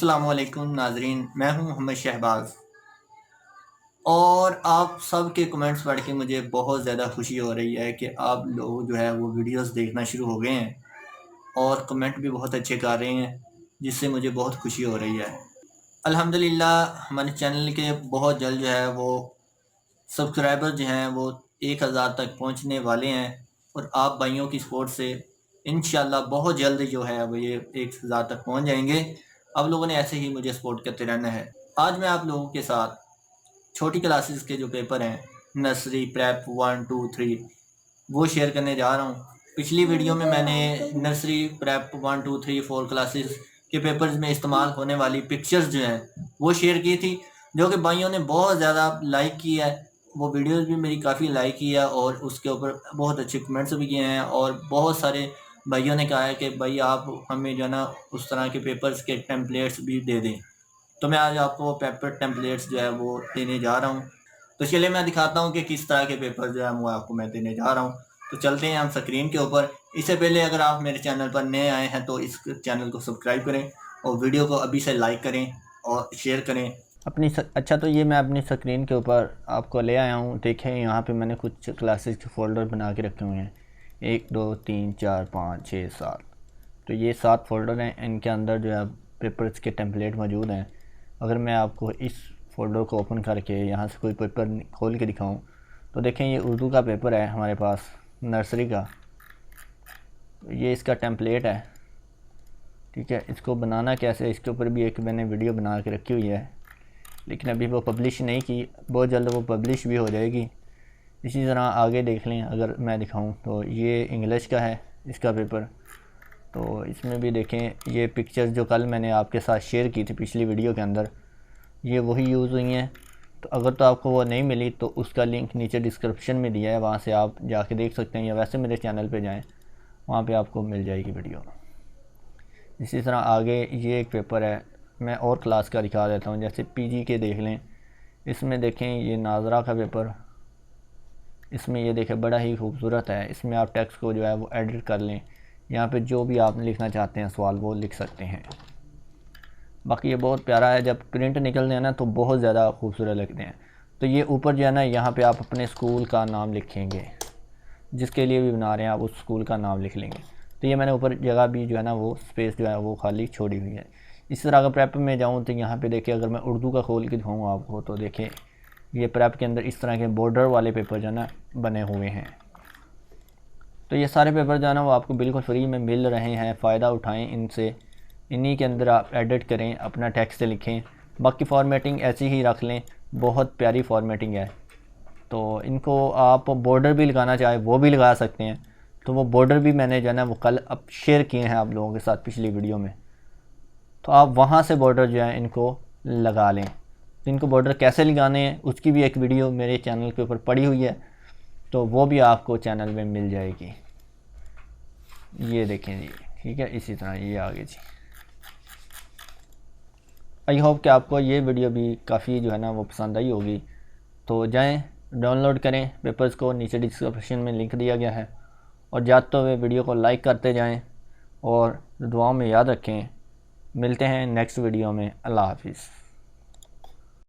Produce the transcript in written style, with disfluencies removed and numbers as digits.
अस्सलामुअलैकुम नाजरीन, मैं हूं मोहम्मद शहबाज और आप सब के कमेंट्स पढ़ के मुझे बहुत ज़्यादा खुशी हो रही है कि आप लोग जो है वो वीडियोस देखना शुरू हो गए हैं और कमेंट भी बहुत अच्छे कर रहे हैं, जिससे मुझे बहुत खुशी हो रही है। अल्हम्दुलिल्लाह हमारे चैनल के बहुत जल्द जो है वो सब्सक्राइबर जो हैं वो 1000 तक पहुंचने वाले हैं और आप भाइयों की सपोर्ट से इंशाल्लाह बहुत जल्द जो है वो ये 1000 तक पहुंच जाएंगे। आप लोगों ने ऐसे ही मुझे सपोर्ट करते रहना है। आज मैं आप लोगों के साथ छोटी क्लासेस के जो पेपर हैं, नर्सरी प्रेप 1 2 3, वो शेयर करने जा रहा हूँ। पिछली वीडियो में मैंने नर्सरी प्रेप 1 2 3 4 क्लासेस के पेपर्स में इस्तेमाल होने वाली पिक्चर्स जो हैं वो शेयर की थी, जो कि भाइयों ने बहुत ज़्यादा लाइक की है। वो वीडियोस भी मेरी काफ़ी लाइक की है और उसके ऊपर बहुत अच्छे कमेंट्स भी किए हैं और बहुत सारे भाइयों ने कहा है कि भाई आप हमें जो है ना उस तरह के पेपर्स के टेम्पलेट्स भी दे दें। तो मैं आज आपको वो पेपर टेम्पलेट्स जो है वो देने जा रहा हूँ। तो चलिए मैं दिखाता हूँ कि किस तरह के पेपर जो है वो आपको मैं देने जा रहा हूँ। तो चलते हैं हम स्क्रीन के ऊपर। इससे पहले अगर आप मेरे चैनल पर नए आए हैं तो इस चैनल को सब्सक्राइब करें और वीडियो को अभी से लाइक करें और शेयर करें अच्छा, तो ये मैं अपनी स्क्रीन के ऊपर आपको ले आया हूँ। देखें यहाँ पे मैंने कुछ क्लासेस के फ़ोल्डर बना के रखे हुए हैं, 1 2 3 4 5 6 7। तो ये 7 फ़ोल्डर हैं, इनके अंदर जो है पेपर्स के टेम्पलेट मौजूद हैं। अगर मैं आपको इस फ़ोल्डर को ओपन करके यहाँ से कोई पेपर खोल के दिखाऊँ तो देखें ये उर्दू का पेपर है हमारे पास, नर्सरी का। ये इसका टेम्पलेट है, ठीक है। इसको बनाना कैसे, इसके ऊपर भी एक मैंने वीडियो बना के रखी हुई है, लेकिन अभी वो पब्लिश नहीं की, बहुत जल्द वो पब्लिश भी हो जाएगी। इसी तरह आगे देख लें, अगर मैं दिखाऊं तो ये इंग्लिश का है इसका पेपर। तो इसमें भी देखें ये पिक्चर्स जो कल मैंने आपके साथ शेयर की थी पिछली वीडियो के अंदर, ये वही यूज़ हुई हैं। तो अगर तो आपको वो नहीं मिली तो उसका लिंक नीचे डिस्क्रिप्शन में दिया है, वहाँ से आप जाके देख सकते हैं, या वैसे मेरे चैनल पर जाएँ, वहाँ पर आपको मिल जाएगी वीडियो। इसी तरह आगे ये एक पेपर है, मैं और क्लास का दिखा देता हूँ। जैसे पीजी के देख लें, इसमें देखें ये नाजरा का पेपर, इसमें ये देखें बड़ा ही खूबसूरत है। इसमें आप टेक्स्ट को जो है वो एडिट कर लें, यहाँ पे जो भी आप लिखना चाहते हैं सवाल वो लिख सकते हैं। बाकी ये बहुत प्यारा है, जब प्रिंट निकलते हैं ना तो बहुत ज़्यादा खूबसूरत लगते हैं। तो ये ऊपर जो है ना, यहाँ पर आप अपने स्कूल का नाम लिखेंगे, जिसके लिए भी बना रहे हैं आप उस स्कूल का नाम लिख लेंगे। तो ये मैंने ऊपर जगह भी जो है ना वो स्पेस जो है वो खाली छोड़ी हुई है। इस तरह अगर प्रेप में जाऊँ तो यहाँ पे देखिए, अगर मैं उर्दू का खोल के दिखाऊँ आपको तो देखिए ये प्रेप के अंदर इस तरह के बॉर्डर वाले पेपर जो है ना बने हुए हैं। तो ये सारे पेपर जो है ना वो आपको बिल्कुल फ्री में मिल रहे हैं, फ़ायदा उठाएँ इनसे। इन्हीं के अंदर आप एडिट करें, अपना टेक्स्ट लिखें। बाकी फ़ॉर्मेटिंग ऐसी ही रख लें, बहुत प्यारी फ़ॉर्मेटिंग है। तो इनको आप बॉर्डर भी लगाना चाहे वो भी लगा सकते हैं। तो वो बॉर्डर भी मैंने जो है ना वो कल अब शेयर किए हैं आप लोगों के साथ पिछली वीडियो में। तो आप वहाँ से बॉर्डर जो है इनको लगा लें। तो इनको बॉर्डर कैसे लगाने हैं उसकी भी एक वीडियो मेरे चैनल के ऊपर पड़ी हुई है, तो वो भी आपको चैनल में मिल जाएगी। ये देखें जी, ठीक है। इसी तरह ये आगे जी। आई होप कि आपको ये वीडियो भी काफ़ी जो है ना वो पसंद आई होगी। तो जाएं डाउनलोड करें पेपर्स को, नीचे डिस्क्रिप्शन में लिंक दिया गया है। और जाते हुए वीडियो को लाइक करते जाएं और दुआओं में याद रखें। मिलते हैं नेक्स्ट वीडियो में। अल्लाह हाफिज़।